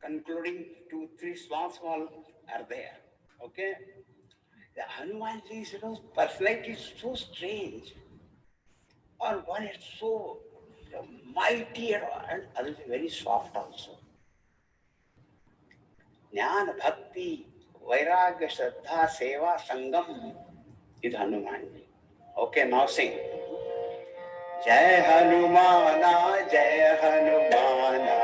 concluding 2-3 small are there. Okay? The Hanumanji's personality is so strange. Or one is so mighty and other is very soft also. Jnana, Bhakti, Vairagya, Shraddha, Seva, Sangam is Hanumanji. Okay, now sing. Jai Hanumana, Jai Hanumana.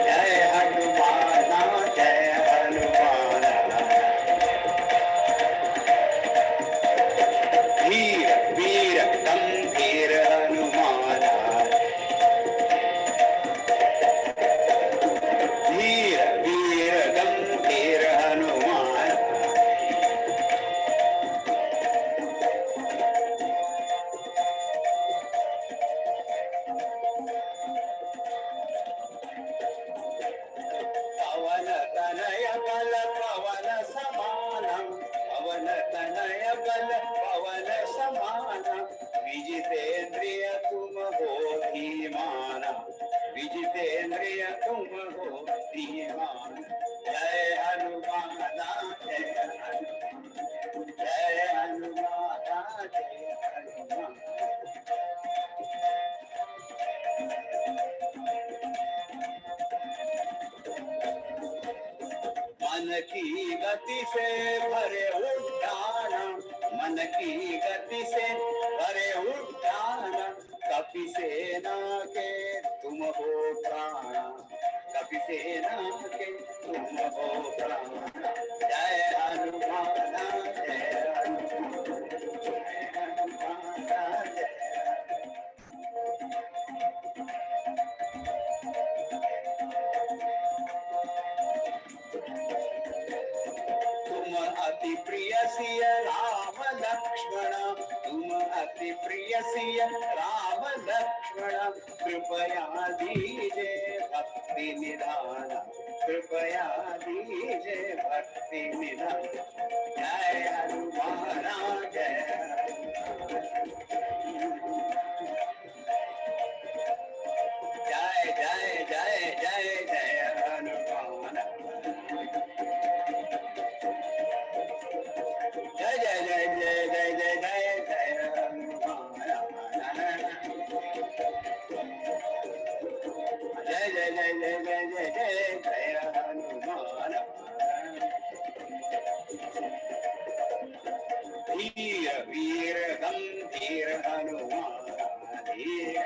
Jai Hanumana, Jai Hanumana. Veer, Veer, Gambhir Hanumana. Veer, Veer, Gambhir Hanumana. Pavan Tanaya Bala Pavan Samanam. Pavan Tanaya Bala Pavan Samanam. Vijitendriya tum ho dhimana. Vijitendriya tum ho dhimana. Jai Hanumana, Jai Hanumana. Jai Hanumana, Jai Hanumana. मन की गति से भरे उद्यान, मन की गति से भरे उद्यान, कपि सेना के तुम हो प्राण, कपि सेना के तुम हो प्राण। जय हनुमान, जय हनुमान, जय हनुमान, जय। तुम अति प्रिय सिय राम लक्ष्मण, तुम अति प्रिय सिय राम लक्ष्मण, कृपया दीजे भक्ति निधान, कृपया दीजे भक्ति निधान। जय हनुमान, जय जय जय जय जय जय हनुमान। जय जय जय जय जय जय जय जय हनुमान। जय जय जय जय जय जय जय जय हनुमान। वीर वीर गंभीर हनुमान धीर।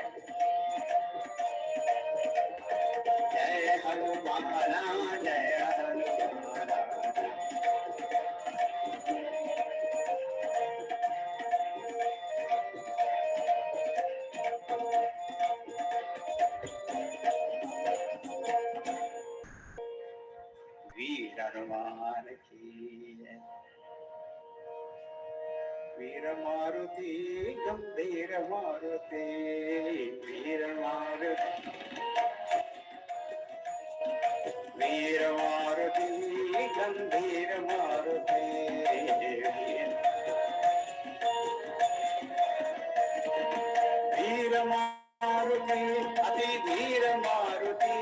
जय हनुमान, जय हनुमान। वीर हनुमान की जय। वीर मारुति गंभीर मारुति, वीर मारुति, वीर मारुति गंभीर मारुति। वीर मारुति अति धीर मारुति,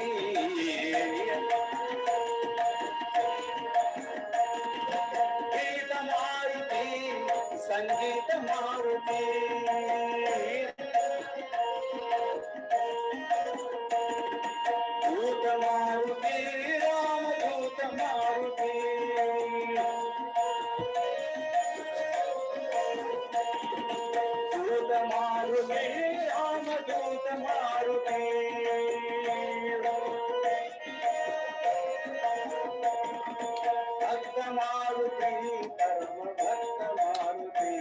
गीत मारुति संगीत मारुति। दूत मारुति राम दूत मारुति, दूत मारुति राम दूत मारुति। भक्त मारुति परम भक्त मारुति,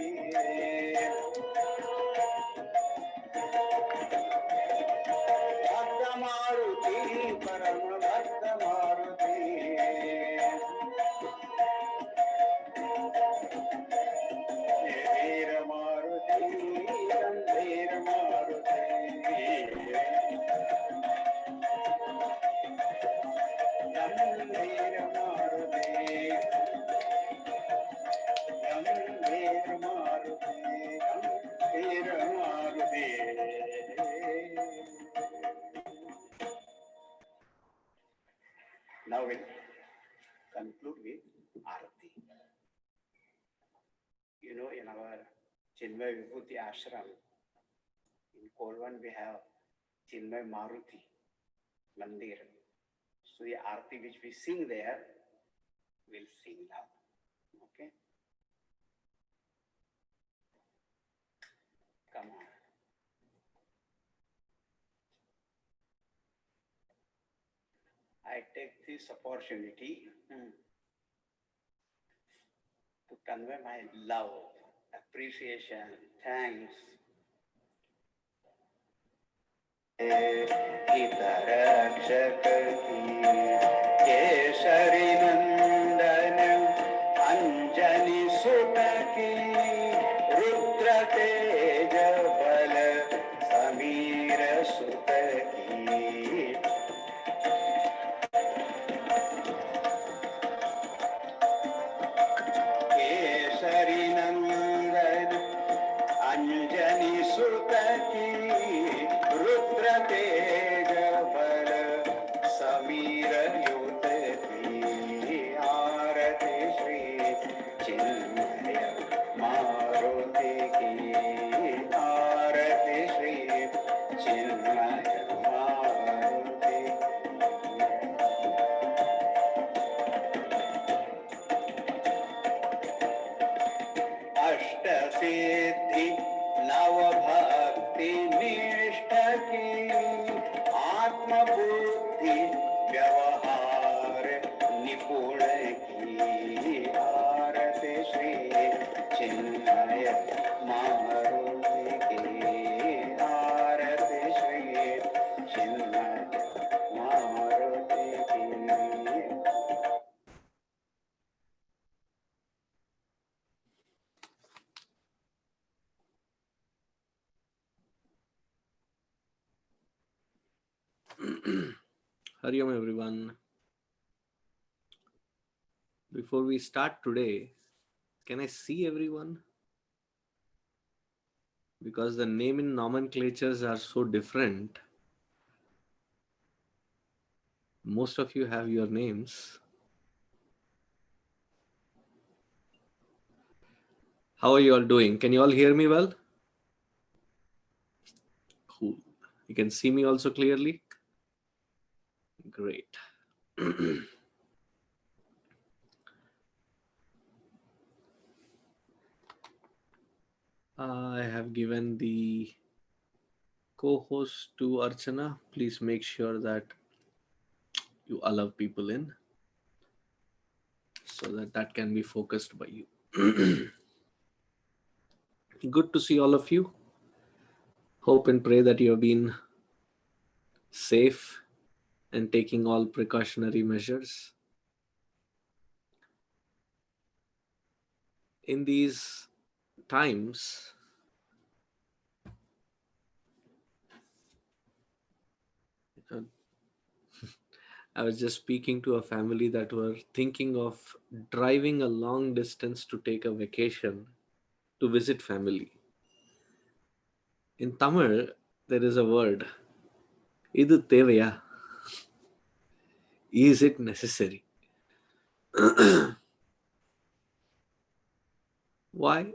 भक्त मारुति परम भक्त मारुति। वीर मारुति गंभीर Maruti, Now we'll conclude with Arati. You know, in our Chinmay Vibhuti Ashram, in Kolwan we have Chinmay Maruti Mandir. So the Arati which we sing there, we'll sing now. Okay? Come on. I take this opportunity to convey my love, appreciation, thanks. हितरक्षक Keshari नंदन अंजनी सुत की रुद्र तेज बल समीर सुत की केशरी नंदन अंजनी सुत की रुद्र तेज बल समीर युत की आरती श्री चिन्मय मारुति की आरती श्री चिन्मय मारुति अष्ट सिद्धि नव भक्ति निष्ठ की आत्म बुद्धि व्यवहार निपुण की आरती श्री चिन्मय मारुति की आरती श्री चिन्मय मारुति की Hari Om everyone. Before we start today, can I see everyone? Because the name in nomenclatures are so different. Most of you have your names. How are you all doing? Can you all hear me well? Cool. You can see me also clearly? Great. I have given the co-host to Archana. Please make sure that you allow people in so that can be focused by you. Good to see all of you. Hope and pray that you have been safe and taking all precautionary measures. In these times, I was just speaking to a family that were thinking of driving a long distance to take a vacation to visit family. In Tamil, there is a word, Idu Tevaya. Is it necessary? Why?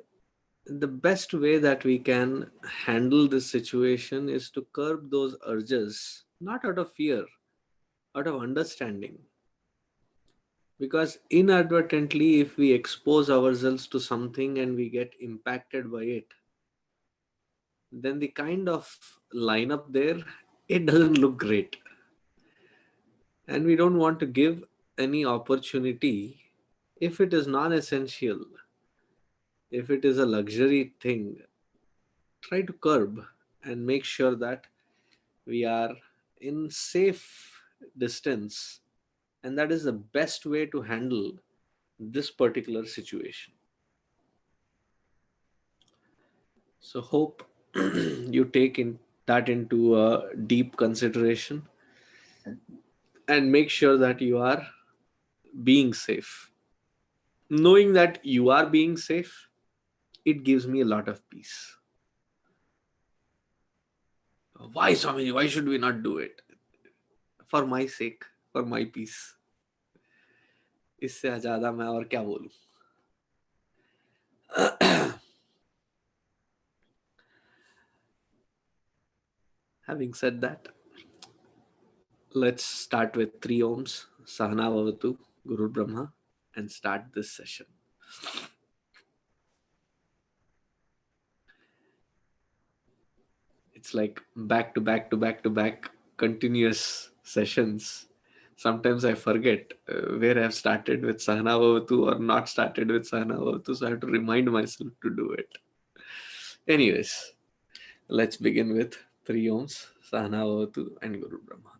The best way that we can handle this situation is to curb those urges, not out of fear, out of understanding. Because inadvertently, if we expose ourselves to something and we get impacted by it, then the kind of lineup there, it doesn't look great. And we don't want to give any opportunity if it is non-essential. If it is a luxury thing, try to curb and make sure that we are in safe distance, and that is the best way to handle this particular situation. So hope you take that into a deep consideration and make sure that you are being safe. Knowing that you are being safe, it gives me a lot of peace. Why, Swamiji? Why should we not do it? For my sake, for my peace. इससे ज्यादा मैं और क्या बोलूं. Having said that, let's start with 3 ohms, Sahana Vavatu, Guru Brahma, and start this session. It's like back to back to back to back continuous sessions. Sometimes I forget where I've started with Sahana Vavatu or not started with Sahana Vavatu, so I have to remind myself to do it. Anyways, let's begin with 3 ohms, Sahana Vavatu, and Guru Brahma.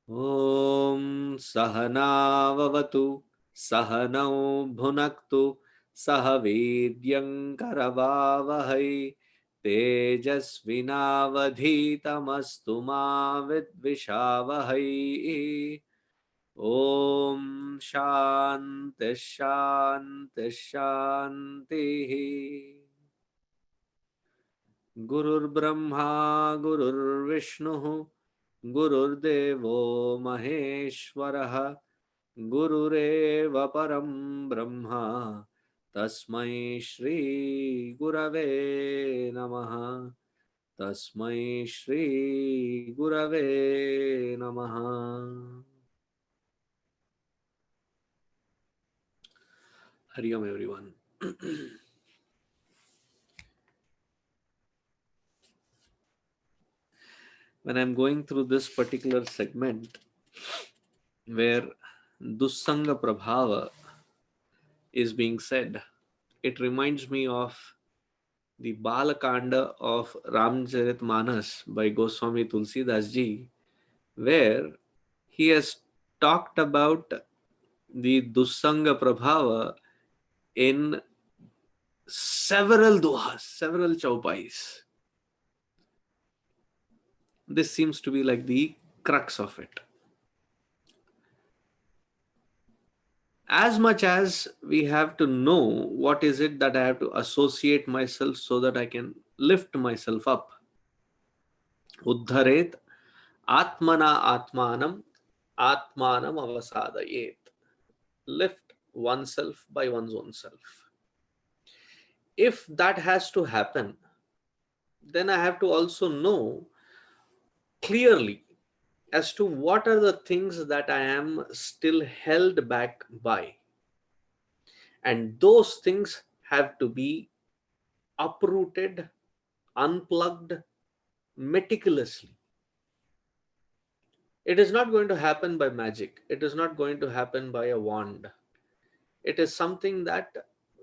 ॐ सहनाववतु सहनौ भुनक्तु सह वीर्यङ्करवावहै तेजस्विनावधीतमस्तु मा विद्विषावहै. ॐ शान्ति शान्ति शान्तिः. गुरुर्ब्रह्मा गुरुर्विष्णुः गुरुर्देवो महेश्वरः गुरुरेव परं ब्रह्म तस्मै श्री गुरवे नमः. तस्मै श्री गुरवे नमः. Hari Om everyone. When I'm going through this particular segment where Dussanga Prabhava is being said, it reminds me of the Balakanda of Ramcharitmanas by Goswami Tulsidas ji, where he has talked about the Dussanga Prabhava in several dohas, several chaupais. This seems to be like the crux of it. As much as we have to know what is it that I have to associate myself so that I can lift myself up. Uddharet atmana atmanam atmanam avasadayet. Lift oneself by one's own self. If that has to happen, then I have to also know clearly as to what are the things that I am still held back by. And those things have to be uprooted, unplugged meticulously. It is not going to happen by magic. It is not going to happen by a wand. It is something that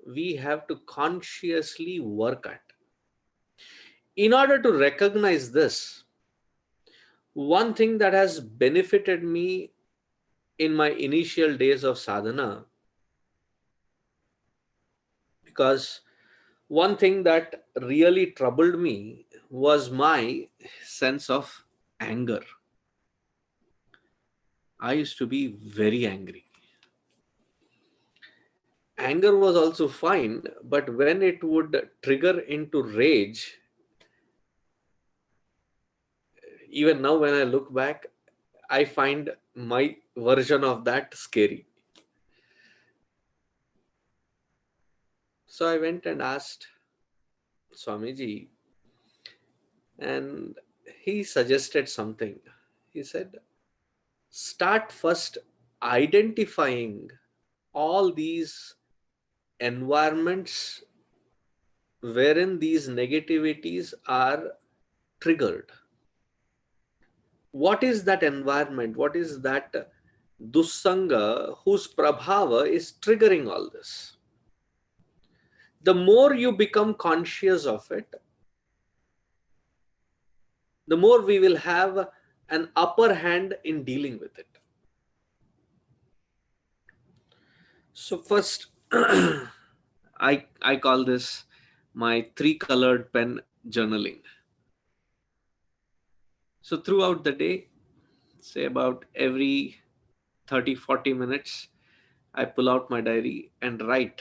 we have to consciously work at. In order to recognize this, one thing that has benefited me in my initial days of sadhana, because one thing that really troubled me was my sense of anger. I used to be very angry. Anger was also fine, but when it would trigger into rage, even now when I look back, I find my version of that scary. So I went and asked Swamiji, and he suggested something. He said, start first identifying all these environments wherein these negativities are triggered. What is that environment? What is that dussanga whose prabhava is triggering all this? The more you become conscious of it, the more we will have an upper hand in dealing with it. So first, I call this my 3-colored pen journaling. So throughout the day, say about every 30-40 minutes, I pull out my diary and write,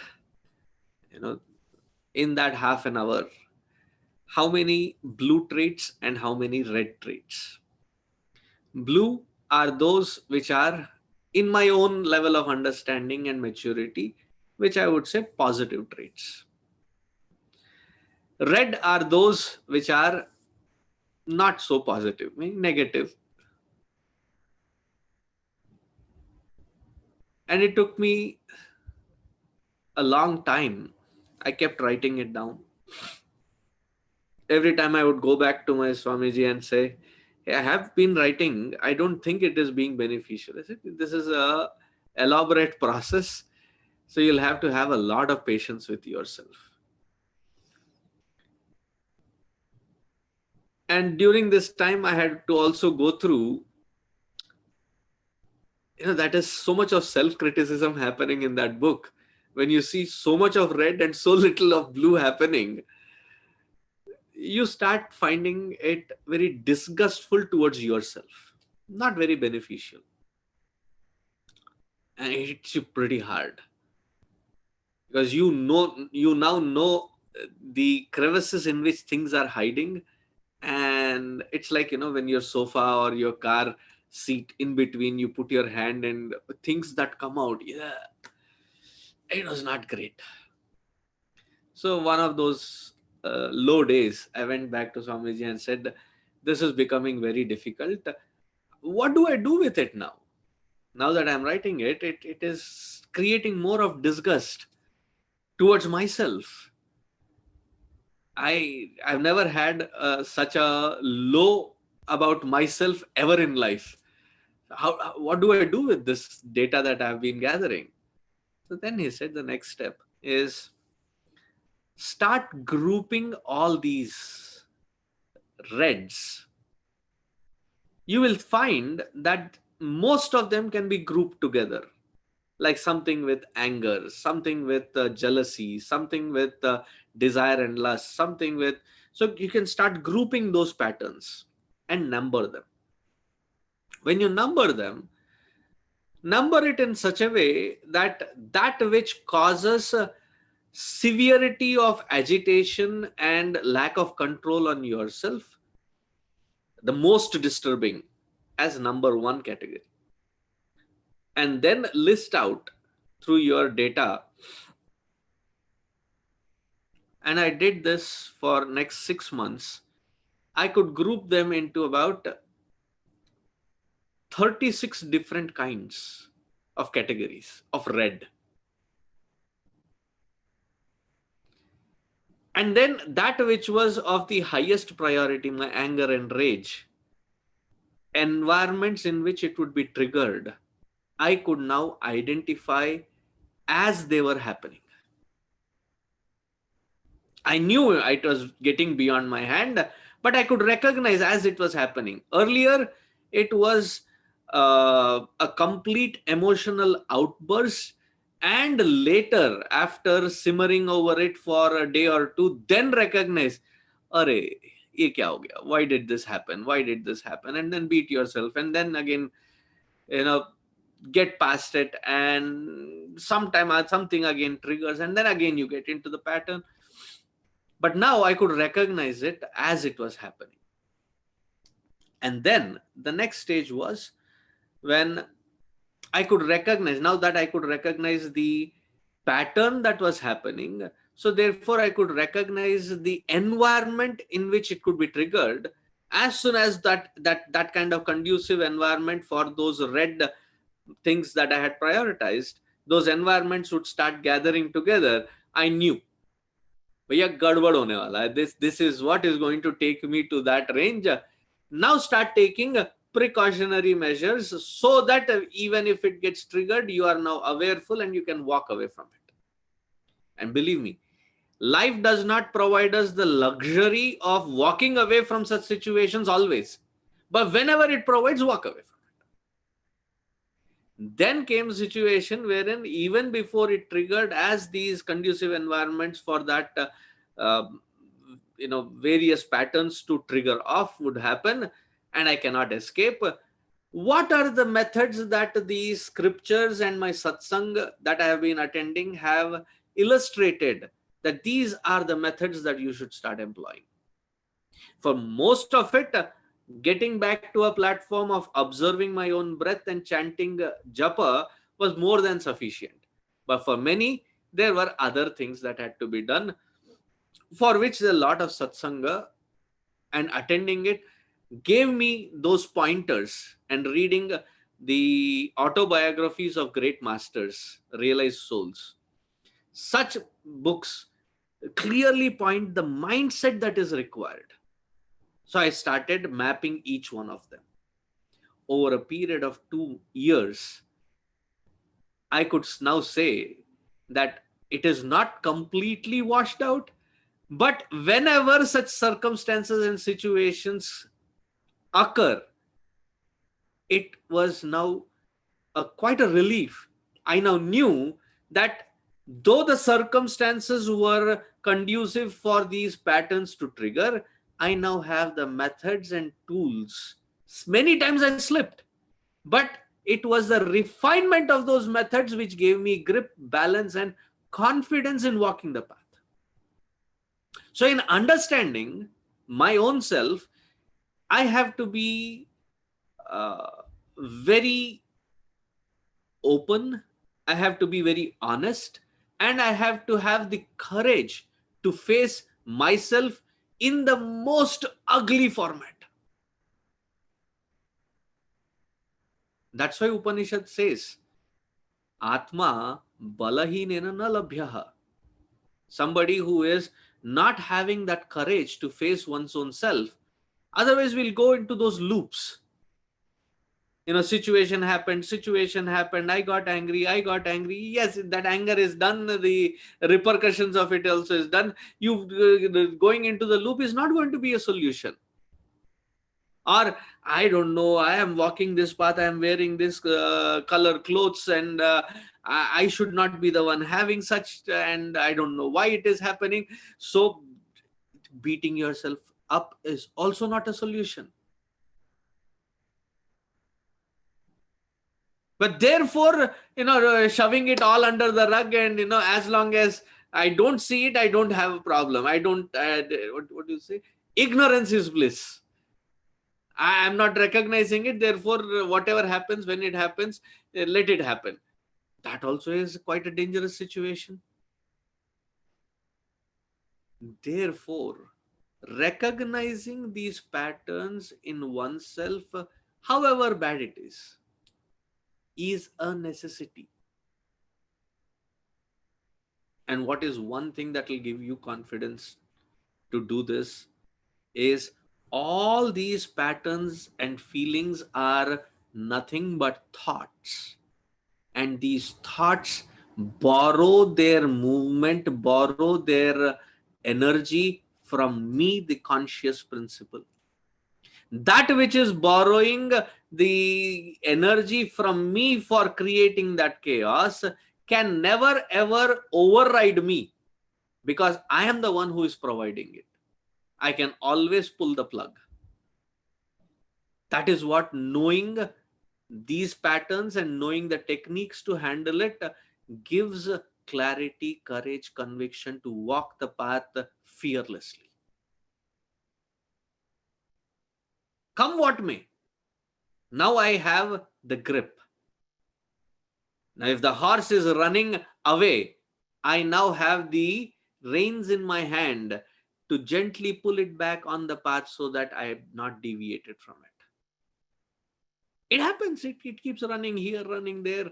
in that half an hour, how many blue traits and how many red traits. Blue are those which are in my own level of understanding and maturity, which I would say positive traits. Red are those which are not so positive, meaning negative. And it took me a long time. I kept writing it down. Every time I would go back to my Swamiji and say, hey, I have been writing. I don't think it is being beneficial. I said, this is a elaborate process. So you'll have to have a lot of patience with yourself. And during this time, I had to also go through, that is so much of self-criticism happening in that book. When you see so much of red and so little of blue happening, you start finding it very disgustful towards yourself, not very beneficial. And it hits you pretty hard because you now know the crevices in which things are hiding. And it's like, when your sofa or your car seat in between, you put your hand and things that come out, it was not great. So one of those low days, I went back to Swamiji and said, this is becoming very difficult. What do I do with it now? Now that I'm writing it, it is creating more of disgust towards myself. I've never had such a low about myself ever in life. What do I do with this data that I've been gathering? So then he said the next step is start grouping all these reds. You will find that most of them can be grouped together, like something with anger, something with jealousy, something with desire and lust, something with. So you can start grouping those patterns and number them. When you number them, number it in such a way that which causes severity of agitation and lack of control on yourself, the most disturbing, as number 1 category. And then list out through your data. And I did this for next 6 months. I could group them into about 36 different kinds of categories of red. And then that which was of the highest priority, my anger and rage, environments in which it would be triggered, I could now identify as they were happening. I knew it was getting beyond my hand, but I could recognize as it was happening. Earlier, it was a complete emotional outburst. And later, after simmering over it for a day or two, then recognize, Arey, ye kya ho gaya? Why did this happen? Why did this happen? And then beat yourself. And then again, get past it. And sometime something again triggers. And then again, you get into the pattern. But now I could recognize it as it was happening. And then the next stage was when I could recognize, now that I could recognize the pattern that was happening. So therefore I could recognize the environment in which it could be triggered. As soon as that kind of conducive environment for those red things that I had prioritized, those environments would start gathering together. I knew भैया गड़बड़ होने वाला है, this is what is going to take me to that range. Now start taking precautionary measures so that even if it gets triggered, you are now awareful and you can walk away from it. And believe me, life does not provide us the luxury of walking away from such situations always, but whenever it provides, walk away from it. Then came a situation wherein even before it triggered, as these conducive environments for that uh, various patterns to trigger off would happen, and I cannot escape. What are the methods that these scriptures and my satsang that I have been attending have illustrated, that these are the methods that you should start employing? For most of it, getting back to a platform of observing my own breath and chanting japa was more than sufficient. But for many, there were other things that had to be done, for which a lot of satsanga and attending it gave me those pointers, and reading the autobiographies of great masters, realized souls. Such books clearly point the mindset that is required. So I started mapping each one of them. Over a period of 2 years, I could now say that it is not completely washed out, but whenever such circumstances and situations occur, it was now quite a relief. I now knew that though the circumstances were conducive for these patterns to trigger, I now have the methods and tools. Many times I slipped, but it was the refinement of those methods which gave me grip, balance, and confidence in walking the path. So, in understanding my own self, I have to be uh, very open, I have to be very honest, and I have to have the courage to face myself in the most ugly format. That's why Upanishad says, Atma balahinena na labhyaha. Somebody who is not having that courage to face one's own self, otherwise we'll go into those loops. Situation happened, I got angry, yes, that anger is done, the repercussions of it also is done. You going into the loop is not going to be a solution. Or I don't know, I am walking this path, I am wearing this color clothes, and I should not be the one having such, and I don't know why it is happening. So beating yourself up is also not a solution. But therefore, shoving it all under the rug, and as long as I don't see it, I don't have a problem. I don't. What do you say? Ignorance is bliss. I am not recognizing it. Therefore, whatever happens, when it happens, let it happen. That also is quite a dangerous situation. Therefore, recognizing these patterns in oneself, however bad it is a necessity. And what is one thing that will give you confidence to do this is, all these patterns and feelings are nothing but thoughts. And these thoughts borrow their movement, borrow their energy from me, the conscious principle. That which is borrowing the energy from me for creating that chaos can never ever override me, because I am the one who is providing it. I can always pull the plug. That is what knowing these patterns and knowing the techniques to handle it gives clarity, courage, conviction to walk the path fearlessly. Come what may, now I have the grip. Now, if the horse is running away, I now have the reins in my hand to gently pull it back on the path so that I am not deviated from it. It happens, it keeps running here, running there.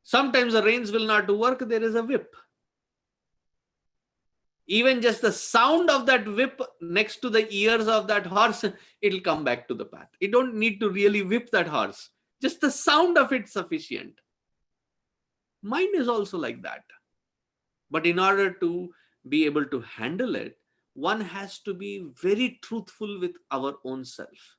Sometimes the reins will not work, there is a whip. Even just the sound of that whip next to the ears of that horse, it'll come back to the path. You don't need to really whip that horse. Just the sound of it sufficient. Mind is also like that. But in order to be able to handle it, one has to be very truthful with our own self.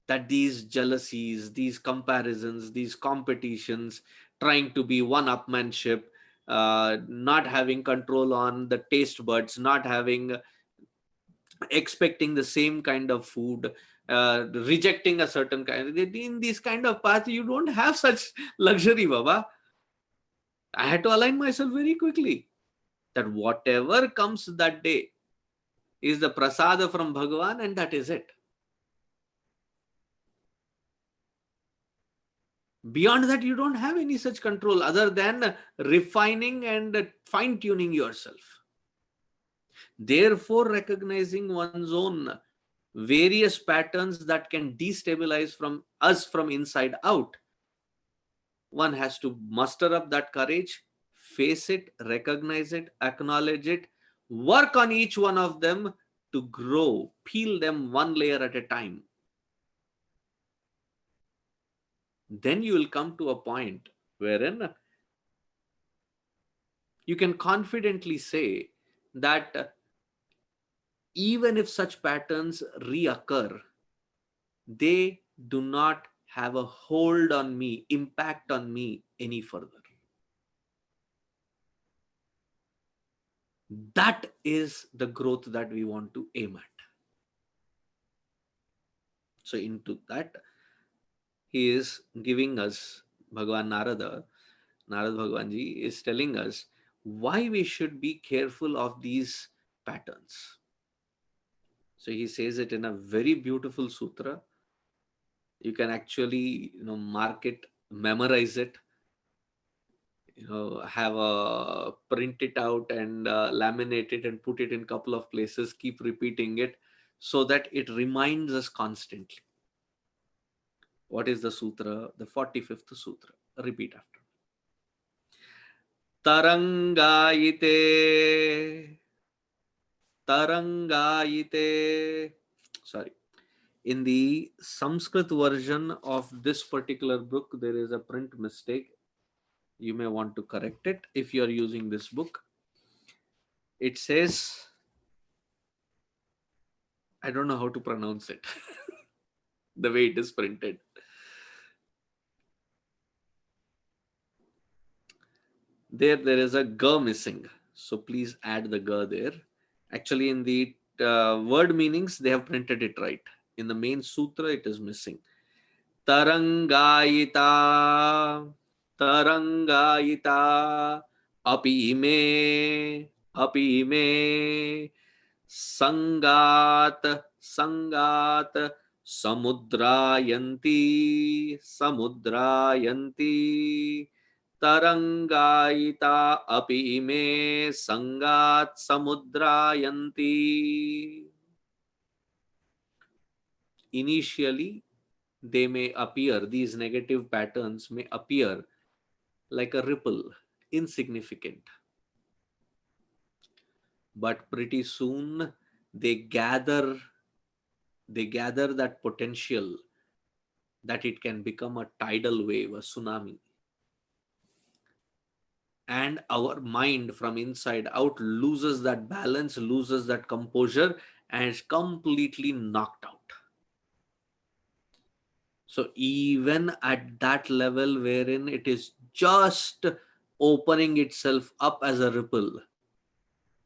That these jealousies, these comparisons, these competitions, trying to be one-upmanship, not having control on the taste buds, not having, expecting the same kind of food, rejecting a certain kind. In this kind of path, you don't have such luxury, Baba. I had to align myself very quickly that whatever comes that day is the prasada from Bhagavan, and that is it. Beyond that, you don't have any such control other than refining and fine-tuning yourself. Therefore, recognizing one's own various patterns that can destabilize from us from inside out, one has to muster up that courage, face it, recognize it, acknowledge it, work on each one of them to grow, peel them one layer at a time. Then you will come to a point wherein you can confidently say that even if such patterns reoccur, they do not have a hold on me, impact on me any further. That is the growth that we want to aim at. So into that, he is giving us, Bhagavan Narada Bhagavanji is telling us why we should be careful of these patterns. So he says it in a very beautiful sutra. You can actually, mark it, memorize it, have a print it out and laminate it and put it in a couple of places, keep repeating it so that it reminds us constantly. What is the sutra? The 45th sutra. Repeat after. Tarangayite. Sorry. In the Sanskrit version of this particular book, there is a print mistake. You may want to correct it if you are using this book. It says, I don't know how to pronounce it, the way it is printed. There is a G missing. So please add the G there. Actually, in the word meanings, they have printed it right. In the main sutra, it is missing. Tarangayita, Tarangayita, Api me, Sangat, Sangat, Samudrayanti, Samudrayanti, Tarangayita, Api me, Sangat, Samudrayanti. Initially, they may appear, these negative patterns may appear like a ripple, insignificant. But pretty soon they gather that potential that it can become a tidal wave, a tsunami. And our mind from inside out loses that balance, loses that composure, and is completely knocked out. So even at that level wherein it is just opening itself up as a ripple,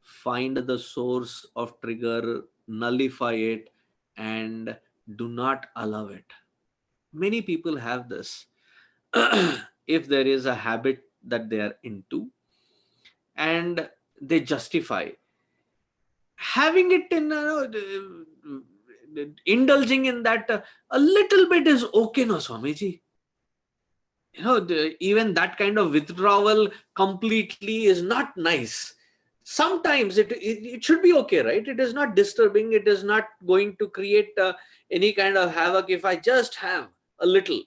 find the source of trigger, nullify it, and do not allow it. Many people have this. If there is a habit that they are into and they justify having it in indulging in that, a little bit is okay, no, Swamiji. Even that kind of withdrawal completely is not nice. Sometimes it should be okay, right? It is not disturbing. It is not going to create any kind of havoc if I just have a little,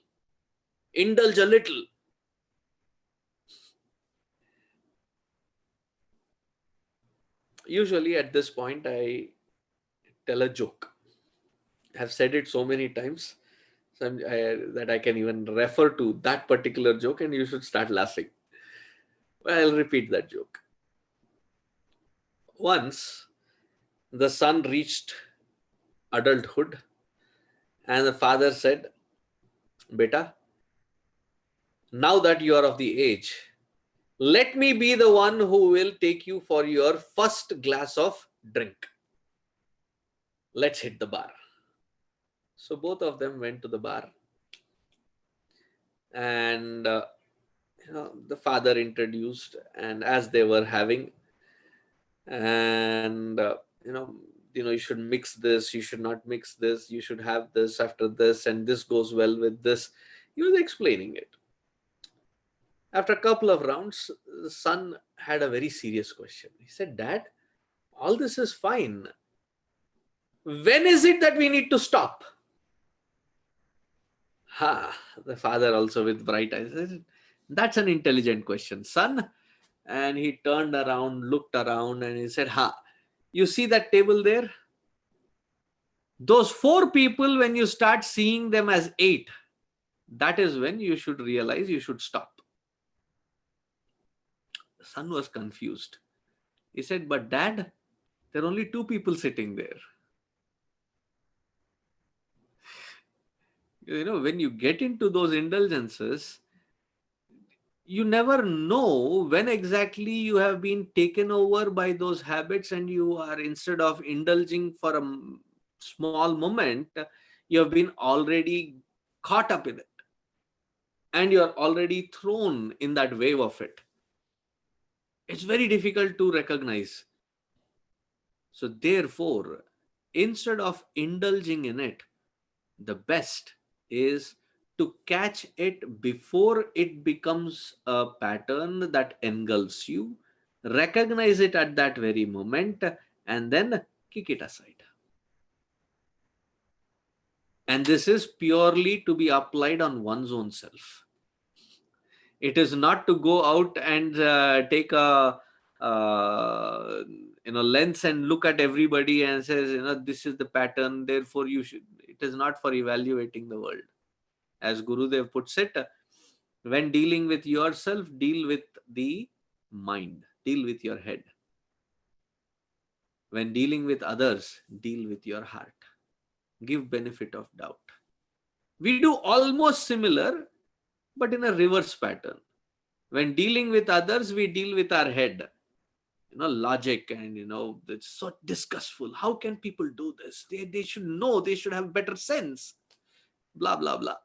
indulge a little. Usually at this point, I tell a joke. I've said it so many times that I can even refer to that particular joke and you should start laughing. Well, I'll repeat that joke. Once, the son reached adulthood and the father said, Beta, now that you are of the age, let me be the one who will take you for your first glass of drink. Let's hit the bar. So both of them went to the bar, and the father introduced, and as they were having, and you should mix this, you should not mix this, you should have this after this, and this goes well with this. He was explaining it. After a couple of rounds, the son had a very serious question. He said, Dad, all this is fine. When is it that we need to stop? Ha! The father also with bright eyes said, that's an intelligent question, son. And he turned around, looked around, and he said, Ha! You see that table there? Those 4 people, when you start seeing them as 8, that is when you should realize you should stop. The son was confused. He said, But Dad, there are only 2 people sitting there. When you get into those indulgences, you never know when exactly you have been taken over by those habits, and you are, instead of indulging for a small moment, you have been already caught up in it, and you are already thrown in that wave of it. It's very difficult to recognize. So therefore, instead of indulging in it, the best is to catch it before it becomes a pattern that engulfs you, recognize it at that very moment, and then kick it aside. And this is purely to be applied on one's own self. It is not to go out and take a lens and look at everybody and says, this is the pattern, therefore you should. It is not for evaluating the world. As Gurudev puts it, when dealing with yourself, deal with the mind, deal with your head. When dealing with others, deal with your heart. Give benefit of doubt. We do almost similar, but in a reverse pattern. When dealing with others, we deal with our head. Logic, and it's so disgustful. How can people do this? They should know, they should have better sense. Blah, blah, blah.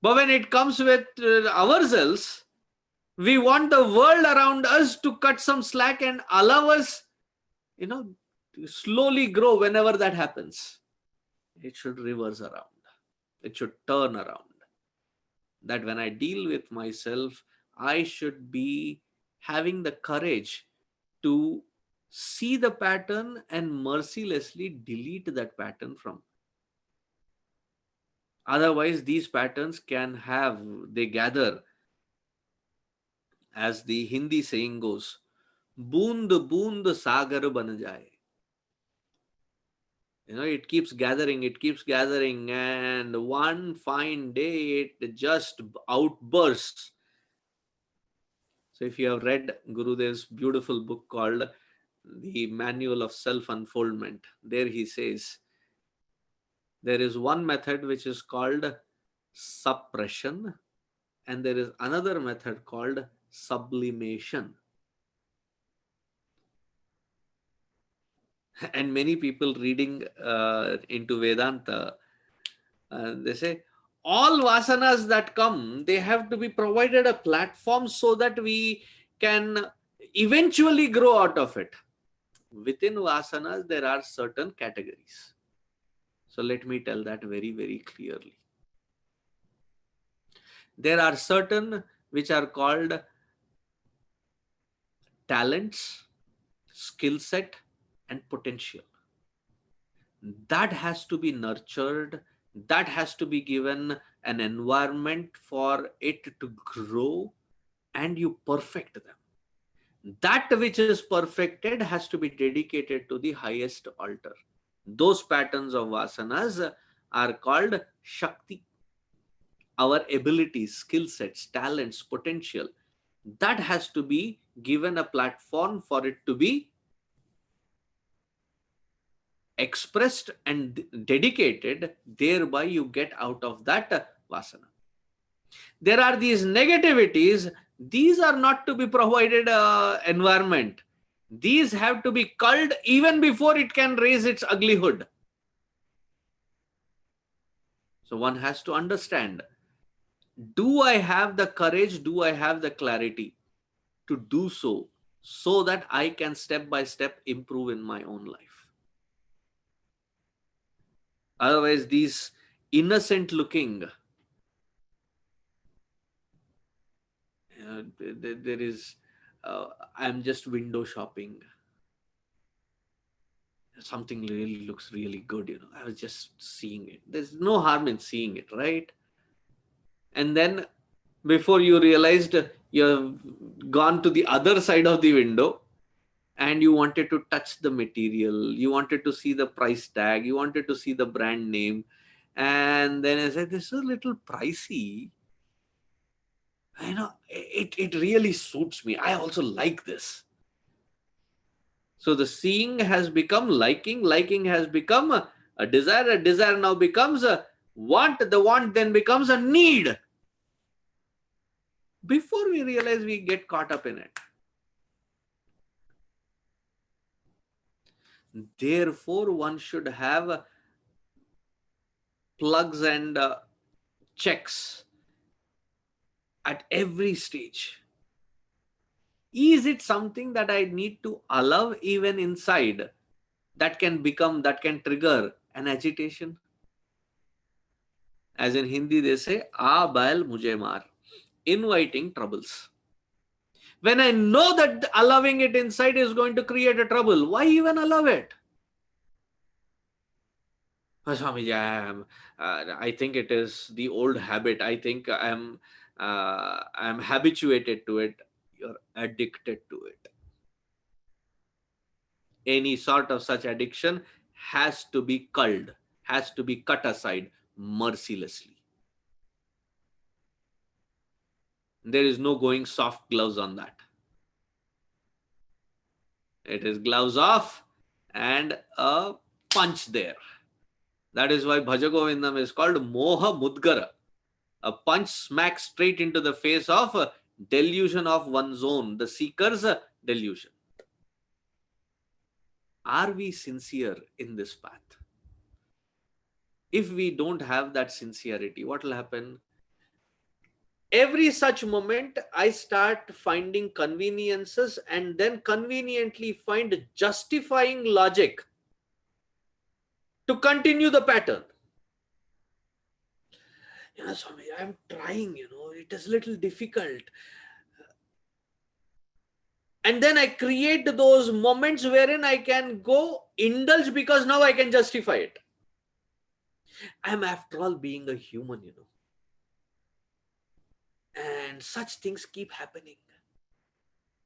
But when it comes with ourselves, we want the world around us to cut some slack and allow us, to slowly grow. Whenever that happens, it should reverse around. It should turn around. That when I deal with myself, I should be having the courage to see the pattern and mercilessly delete that pattern from. Otherwise, these patterns they gather, as the Hindi saying goes, boond boond sagar ban jaye. It keeps gathering, and one fine day it just outbursts. So if you have read Gurudev's beautiful book called The Manual of Self-Unfoldment, there he says, there is one method which is called suppression, and there is another method called sublimation. And many people reading into Vedanta, they say, all vasanas that come, they have to be provided a platform so that we can eventually grow out of it. Within vasanas, there are certain categories. So let me tell that very, very clearly. There are certain which are called talents, skill set, and potential. That has to be nurtured. That has to be given an environment for it to grow, and you perfect them. That which is perfected has to be dedicated to the highest altar. Those patterns of vasanas are called Shakti. Our abilities, skill sets, talents, potential, that has to be given a platform for it to be expressed and dedicated. Thereby you get out of that vasana. There are these negativities. These are not to be provided environment. These have to be culled even before it can raise its ugly hood. So one has to understand, do I have the courage, do I have the clarity to do so, so that I can step by step improve in my own life. Otherwise, these innocent looking, there is, I'm just window shopping. Something really looks really good, I was just seeing it. There's no harm in seeing it, right? And then before you realized, you've gone to the other side of the window and you wanted to touch the material, you wanted to see the price tag, you wanted to see the brand name, and then I said, this is a little pricey. It really suits me. I also like this. So the seeing has become liking, liking has become a desire now becomes a want, the want then becomes a need. Before we realize, we get caught up in it. Therefore, one should have plugs and checks at every stage. Is it something that I need to allow even inside, that can trigger an agitation? As in Hindi, they say, "A bail mujhe maar," inviting troubles. When I know that allowing it inside is going to create a trouble, why even allow it? Swamiji, I think it is the old habit. I think I'm habituated to it. You're addicted to it. Any sort of such addiction has to be culled, has to be cut aside mercilessly. There is no going soft gloves on that. It is gloves off and a punch there. That is why Bhajagovindam is called Moha Mudgara. A punch smack straight into the face of a delusion of one's own, the seeker's delusion. Are we sincere in this path? If we don't have that sincerity, what will happen? Every such moment, I start finding conveniences and then conveniently find justifying logic to continue the pattern. Swami, I'm trying, it is a little difficult. And then I create those moments wherein I can go indulge because now I can justify it. I'm, after all, being a human, And such things keep happening.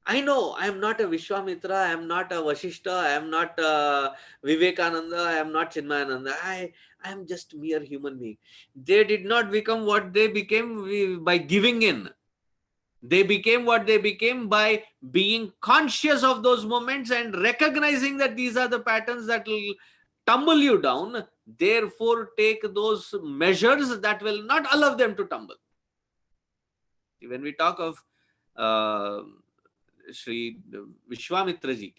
I know I am not a Vishwamitra, I am not a Vashishta, I am not a Vivekananda, I am not Chinmayananda. I am just mere human being. They did not become what they became by giving in. They became what they became by being conscious of those moments and recognizing that these are the patterns that will tumble you down. Therefore, take those measures that will not allow them to tumble. When we talk of Sri Vishwamitra ji,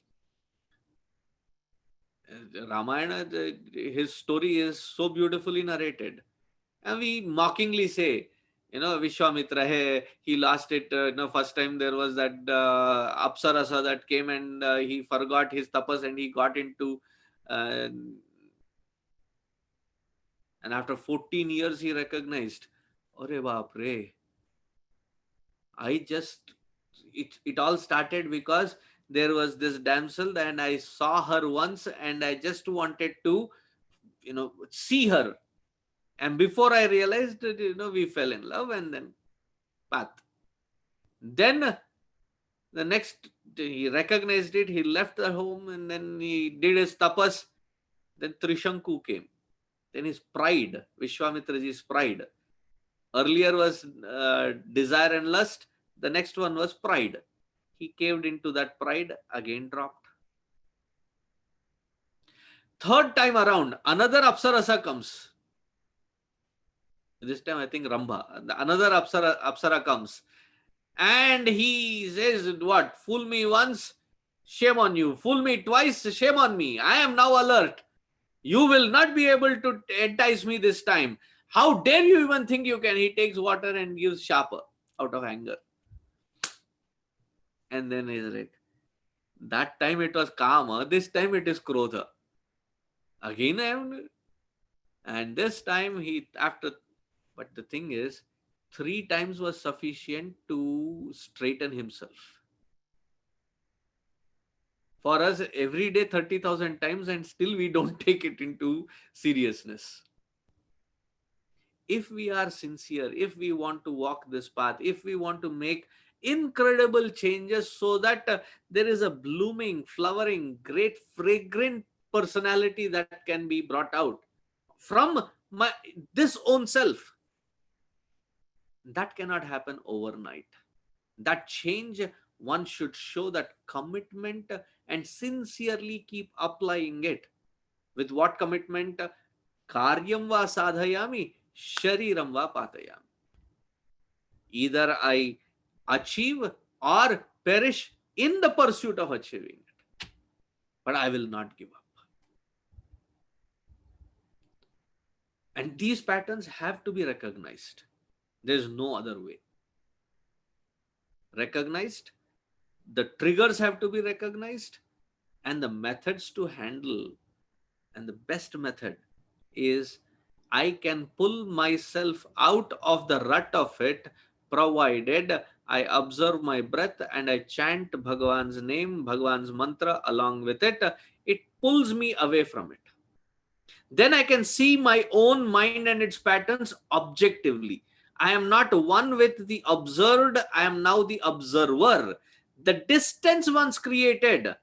Ramayana, his story is so beautifully narrated. And we mockingly say, Vishwamitra, hey, he lost it. First time there was that Apsarasa that came and he forgot his tapas and he got into. And after 14 years, he recognized, Ore baap re, it all started because there was this damsel and I saw her once and I just wanted to, see her. And before I realized that, we fell in love and then path. Then the next he recognized it, he left the home, and then he did his tapas. Then Trishanku came. Then his pride, Vishwamitraji's pride. Earlier was desire and lust. The next one was pride. He caved into that pride, again dropped. Third time around, another Apsarasa comes. This time I think Rambha. Another Apsara comes. And he says, what? Fool me once, shame on you. Fool me twice, shame on me. I am now alert. You will not be able to entice me this time. How dare you even think you can? He takes water and gives sharper out of anger. And then he's like, that time it was Kama, this time it is Krodha. Again I am. And this time but the thing is, 3 times was sufficient to straighten himself. For us, every day 30,000 times, and still we don't take it into seriousness. If we are sincere, if we want to walk this path, if we want to make incredible changes so that there is a blooming, flowering, great, fragrant personality that can be brought out from this own self, that cannot happen overnight. That change, one should show that commitment and sincerely keep applying it. With what commitment? Karyam va sadhayami, shariram va patayami. Either I achieve or perish in the pursuit of achieving it. But I will not give up. And these patterns have to be recognized. There's no other way. Recognized, the triggers have to be recognized, and the methods to handle. And the best method is I can pull myself out of the rut of it, provided I observe my breath and I chant Bhagavan's name, Bhagavan's mantra along with it. It pulls me away from it. Then I can see my own mind and its patterns objectively. I am not one with the observed, I am now the observer. The distance once created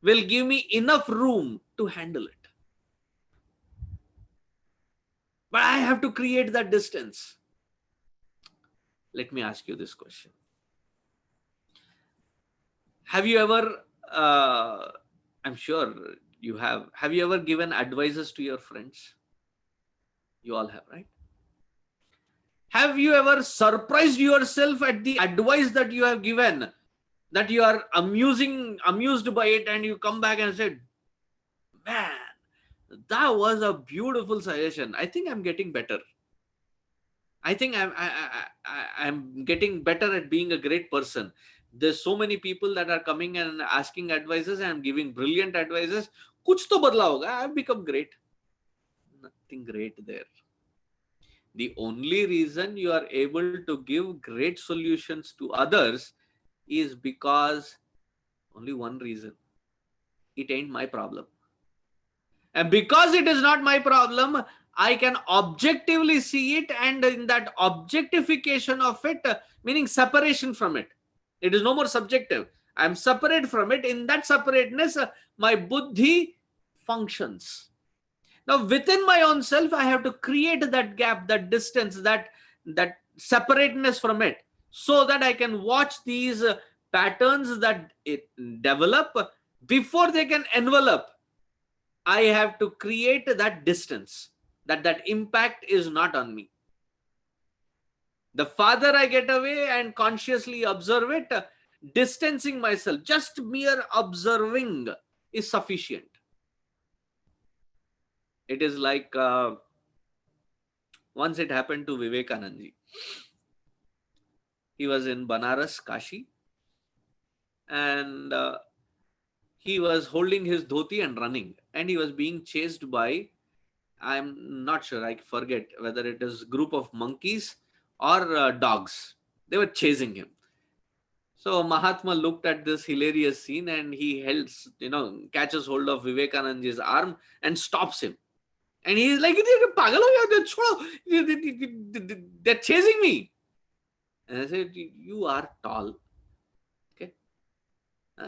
will give me enough room to handle it. But I have to create that distance. Let me ask you this question. Have you ever, I'm sure you have you ever given advices to your friends? You all have, right? Have you ever surprised yourself at the advice that you have given, that you are amused by it, and you come back and said, man, that was a beautiful suggestion. I think I'm getting better. I think I'm getting better at being a great person. There's so many people that are coming and asking advices, and I'm giving brilliant advices. Kuch to badla hoga. I've become great. Nothing great there. The only reason you are able to give great solutions to others is because only one reason. It ain't my problem. And because it is not my problem, I can objectively see it, and in that objectification of it, meaning separation from it, it is no more subjective. I am separate from it. In that separateness, my buddhi functions. Now, within my own self, I have to create that gap, that distance, that separateness from it, so that I can watch these patterns that it develop before they can envelop. I have to create that distance, that impact is not on me. The farther I get away and consciously observe it, distancing myself, just mere observing is sufficient. It is like once it happened to Vivekananda. He was in Banaras, Kashi, and he was holding his dhoti and running, and he was being chased by, I'm not sure, I forget whether it is a group of monkeys or dogs. They were chasing him. So Mahatma looked at this hilarious scene, and he catches hold of Vivekananda's arm and stops him. And he's like, they're chasing me. And I said, you are tall. Okay.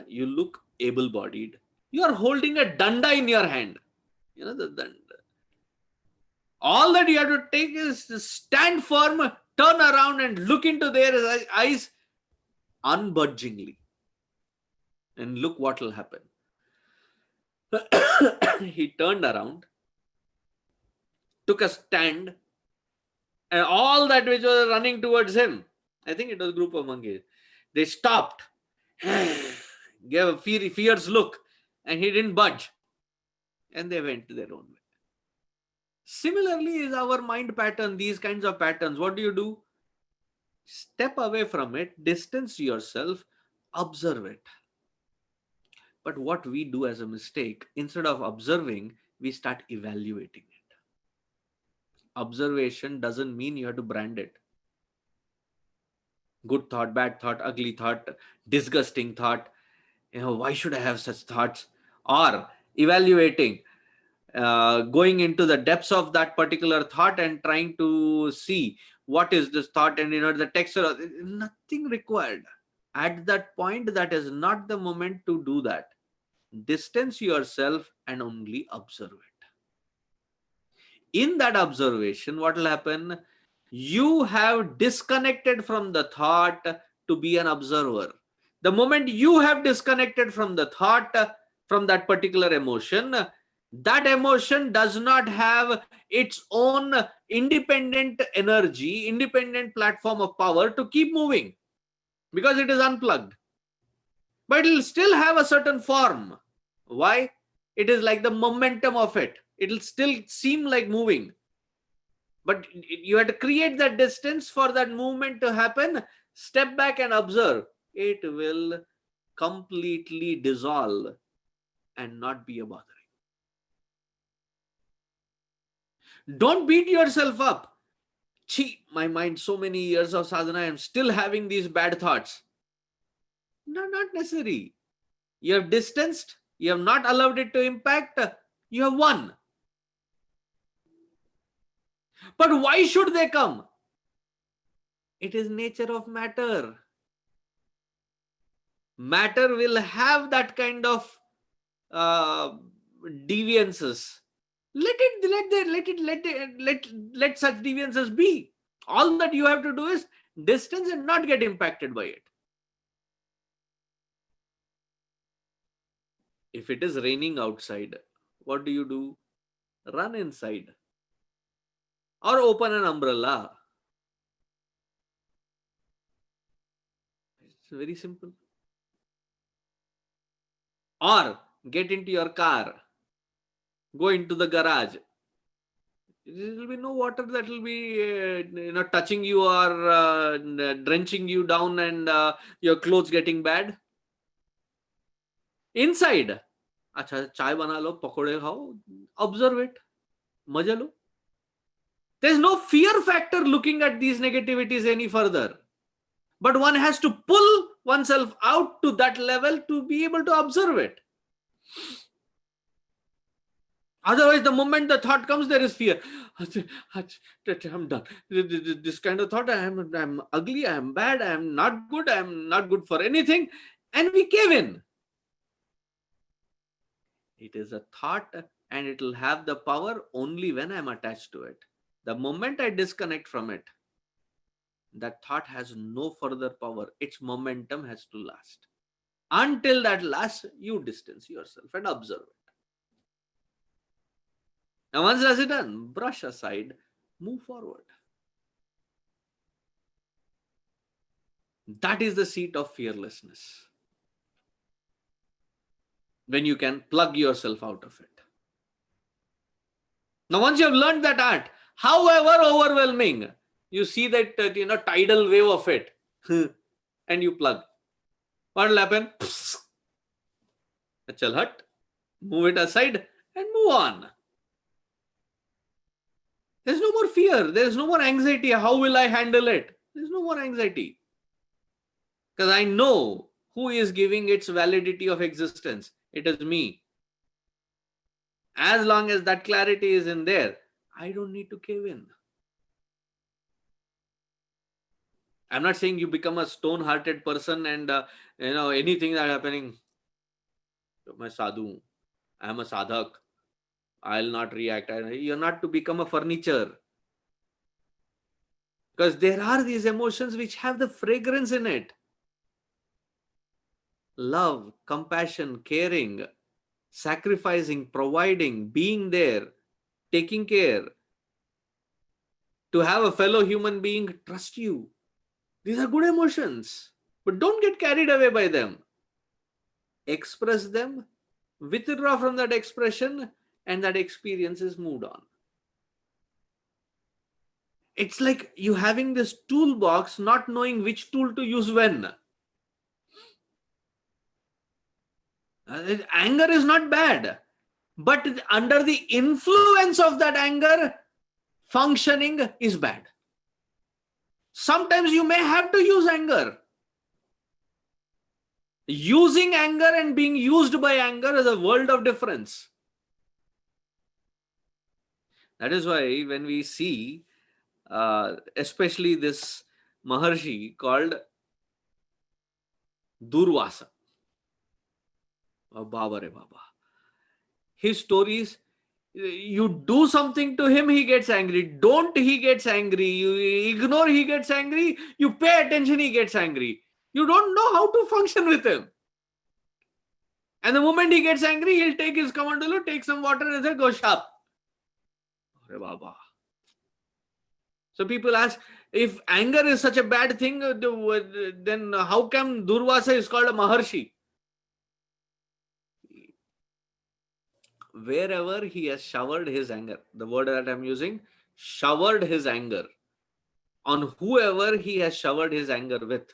You look able-bodied. You are holding a danda in your hand. The danda. All that you have to take is to stand firm, turn around and look into their eyes unbudgingly. And look what will happen. He turned around, took a stand, and all that which was running towards him, I think it was a group of monkeys, they stopped, gave a fierce look, and he didn't budge. And they went their own way. Similarly is our mind pattern, these kinds of patterns. What do? Step away from it, distance yourself, observe it. But what we do as a mistake, instead of observing, we start evaluating it. Observation doesn't mean you have to brand it. Good thought, bad thought, ugly thought, disgusting thought. Why should I have such thoughts? Or evaluating, going into the depths of that particular thought and trying to see what is this thought, and the text, nothing required. At that point, that is not the moment to do that. Distance yourself and only observe it. In that observation, what will happen? You have disconnected from the thought to be an observer. The moment you have disconnected from the thought, from that particular emotion, that emotion does not have its own independent energy, independent platform of power to keep moving, because it is unplugged. But it will still have a certain form. Why? It is like the momentum of it. It will still seem like moving. But you have to create that distance for that movement to happen. Step back and observe. It will completely dissolve and not be a bothering. Don't beat yourself up. Gee, my mind, so many years of sadhana, I am still having these bad thoughts. No, not necessary. You have distanced. You have not allowed it to impact. You have won. But why should they come? It is nature of matter. Matter will have that kind of deviances. Let such deviances be. All that you have to do is distance and not get impacted by it. If it is raining outside, what do? Run inside or open an umbrella. It's very simple. Or get into your car, go into the garage. There will be no water that will be touching you or drenching you down and your clothes getting bad. Inside, अच्छा चाय बना लो, पकोड़े खाओ, observe it, मजा लो. There's no fear factor looking at these negativities any further. But one has to pull oneself out to that level to be able to observe it. Otherwise, the moment the thought comes, there is fear. I'm done. This kind of thought, I'm ugly, I'm bad, I'm not good for anything. And we cave in. It is a thought and it will have the power only when I'm attached to it. The moment I disconnect from it, that thought has no further power. Its momentum has to last. Until that lasts, you distance yourself and observe it. Now, once that's done, brush aside, move forward. That is the seat of fearlessness. When you can plug yourself out of it. Now, once you have learned that art, however overwhelming, you see that tidal wave of it, and you plug. What will happen? Chal hut, move it aside, and move on. There's no more fear. There's no more anxiety. How will I handle it? There's no more anxiety. Because I know who is giving its validity of existence. It is me. As long as that clarity is in there, I don't need to cave in. I'm not saying you become a stone-hearted person and anything that happening, I'm sadhu, I'm a sadhak, I'll not react. You're not to become a furniture, because there are these emotions which have the fragrance in it: love, compassion, caring, sacrificing, providing, being there, taking care, to have a fellow human being trust you. These are good emotions, but don't get carried away by them. Express them, withdraw from that expression, and that experience is moved on. It's like you having this toolbox, not knowing which tool to use when. Anger is not bad, but under the influence of that anger, functioning is bad. Sometimes you may have to use anger. Using anger and being used by anger is a world of difference. That is why when we see, especially this Maharshi called Durvasa, Baba re Baba, his stories, you do something to him, he gets angry. Don't, he gets angry. You ignore, he gets angry. You pay attention, he gets angry. You don't know how to function with him. And the moment he gets angry, he'll take his kamandalo, take some water and say, go shop. Re Baba. So people ask, if anger is such a bad thing, then how come Durvasa is called a Maharshi? Wherever he has showered his anger, the word that I'm using, showered his anger, on whoever he has showered his anger with,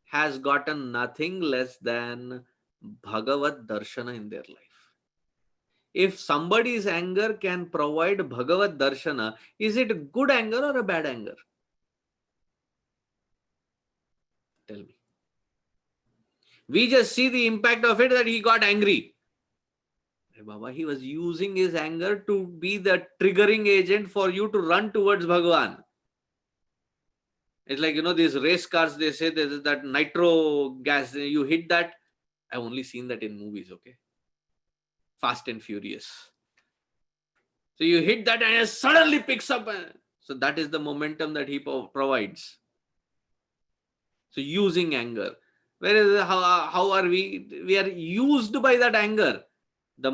has gotten nothing less than Bhagavad Darshana in their life. If somebody's anger can provide Bhagavad Darshana, is it a good anger or a bad anger? Tell me. We just see the impact of it, that he got angry. Baba, he was using his anger to be the triggering agent for you to run towards Bhagavan. It's like, these race cars, they say there's that nitro gas, you hit that. I've only seen that in movies, okay? Fast and Furious. So you hit that and it suddenly picks up. So that is the momentum that he provides. So using anger. Whereas how are we? We are used by that anger. The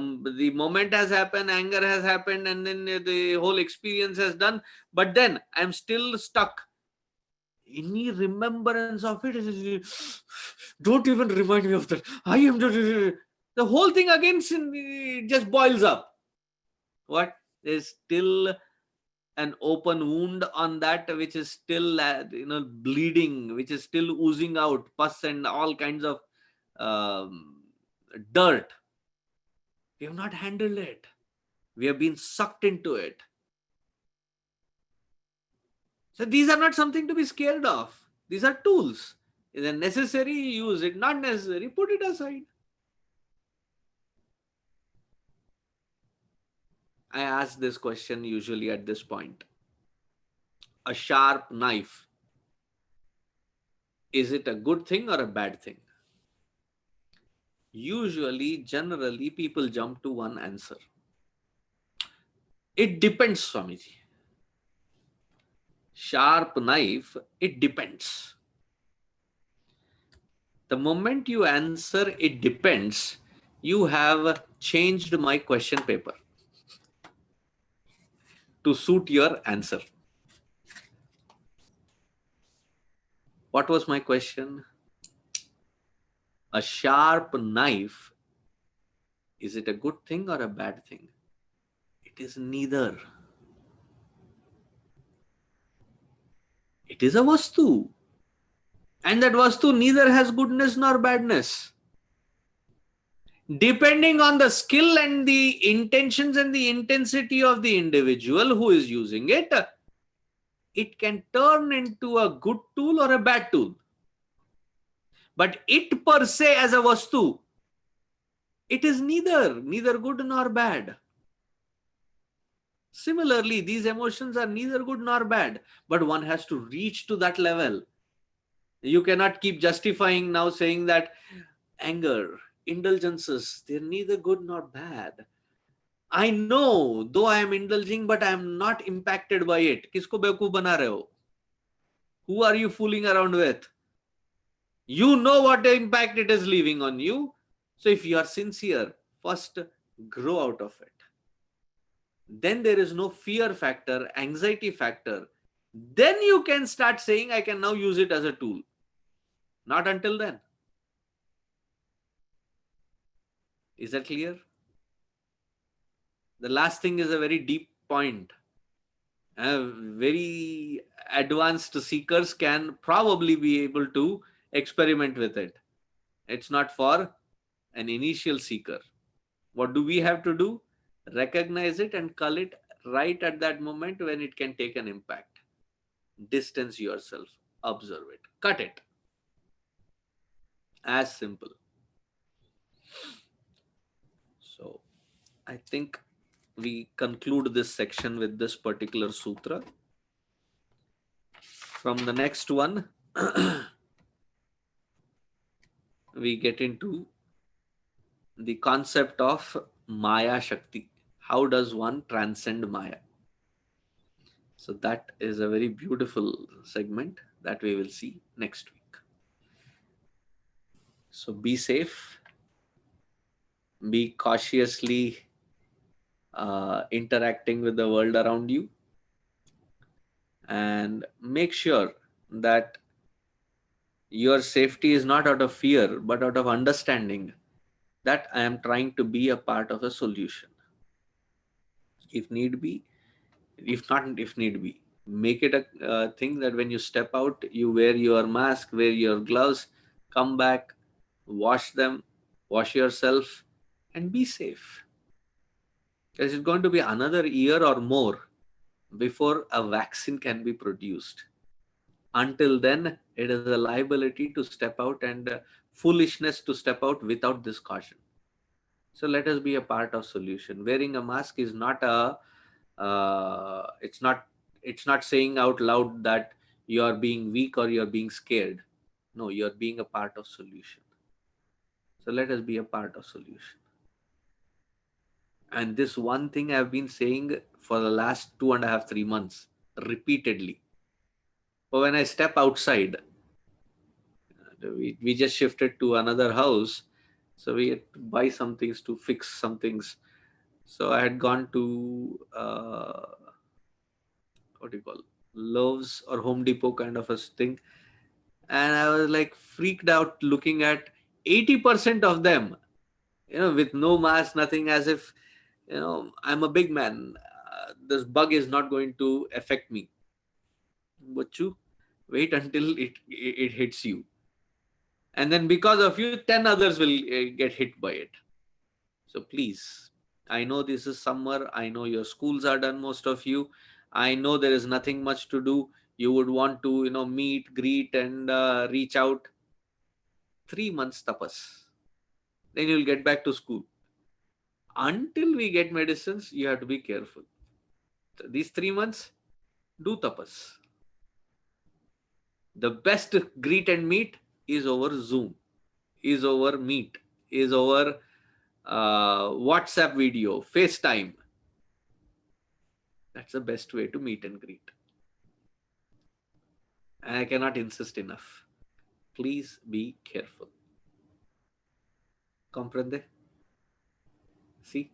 moment has happened, anger has happened, and then the whole experience has done. But then I'm still stuck. Any remembrance of it, don't even remind me of that. I am the whole thing again just boils up. What? There's still an open wound on that, which is still bleeding, which is still oozing out pus and all kinds of dirt. We have not handled it. We have been sucked into it. So these are not something to be scared of. These are tools. If they're necessary, use it. Not necessary, put it aside. I ask this question usually at this point. A sharp knife, is it a good thing or a bad thing? Usually, generally, people jump to one answer. It depends, Swamiji. Sharp knife, it depends. The moment you answer it depends, you have changed my question paper to suit your answer. What was my question? A sharp knife, is it a good thing or a bad thing? It is neither. It is a vastu. And that vastu neither has goodness nor badness. Depending on the skill and the intentions and the intensity of the individual who is using it, it can turn into a good tool or a bad tool. But it per se as a vastu, it is neither good nor bad. Similarly, these emotions are neither good nor bad, but one has to reach to that level. You cannot keep justifying now, saying that anger, indulgences, they're neither good nor bad. I know, though I am indulging, but I am not impacted by it. किसको बेवकूफ बना रहे हो? Who are you fooling around with? You know what impact it is leaving on you. So if you are sincere, first grow out of it. Then there is no fear factor, anxiety factor. Then you can start saying, I can now use it as a tool. Not until then. Is that clear? The last thing is a very deep point. Very advanced seekers can probably be able to experiment with it. It's not for an initial seeker. What do we have to do? Recognize it and cull it right at that moment when it can take an impact. Distance yourself, observe it, cut it. As simple. So I think we conclude this section with this particular sutra. From the next one, we get into the concept of Maya Shakti. How does one transcend Maya? So that is a very beautiful segment that we will see next week. So be safe, be cautiously interacting with the world around you, and make sure that your safety is not out of fear but out of understanding that I am trying to be a part of a solution. If need be, if need be, make it a thing that when you step out, you wear your mask, wear your gloves, come back, wash them, wash yourself, and be safe. Because it's going to be another year or more before a vaccine can be produced. Until then, it is a liability to step out and foolishness to step out without this caution. So let us be a part of solution. Wearing a mask is not a it's not saying out loud that you are being weak or you're being scared. No, you're being a part of solution. So let us be a part of solution. And this one thing I've been saying for the last 2.5, 3 months repeatedly. But when I step outside, we just shifted to another house, so we had to buy some things to fix some things. So I had gone to what do you call, Lowe's or Home Depot kind of a thing, and I was like freaked out looking at 80% of them, with no mask, nothing, as if I'm a big man. This bug is not going to affect me. But you wait until it hits you, and then because of you 10 others will get hit by it. So please, I know this is summer, I know your schools are done, most of you, I know there is nothing much to do. You would want to meet, greet, and reach out. 3 months tapas, then you'll get back to school. Until we get medicines, you have to be careful. So these 3 months, do tapas. The best greet and meet is over Zoom, is over Meet, is over WhatsApp video, FaceTime. That's the best way to meet and greet. And I cannot insist enough. Please be careful. Comprende? See?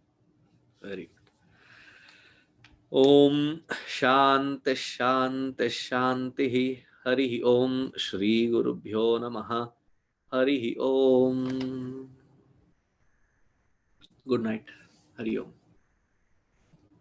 Very good. Om Shanti Shanti Shanti Hari Om Shri Gurubhyo Namaha Hari Om. Good night. Hari Om.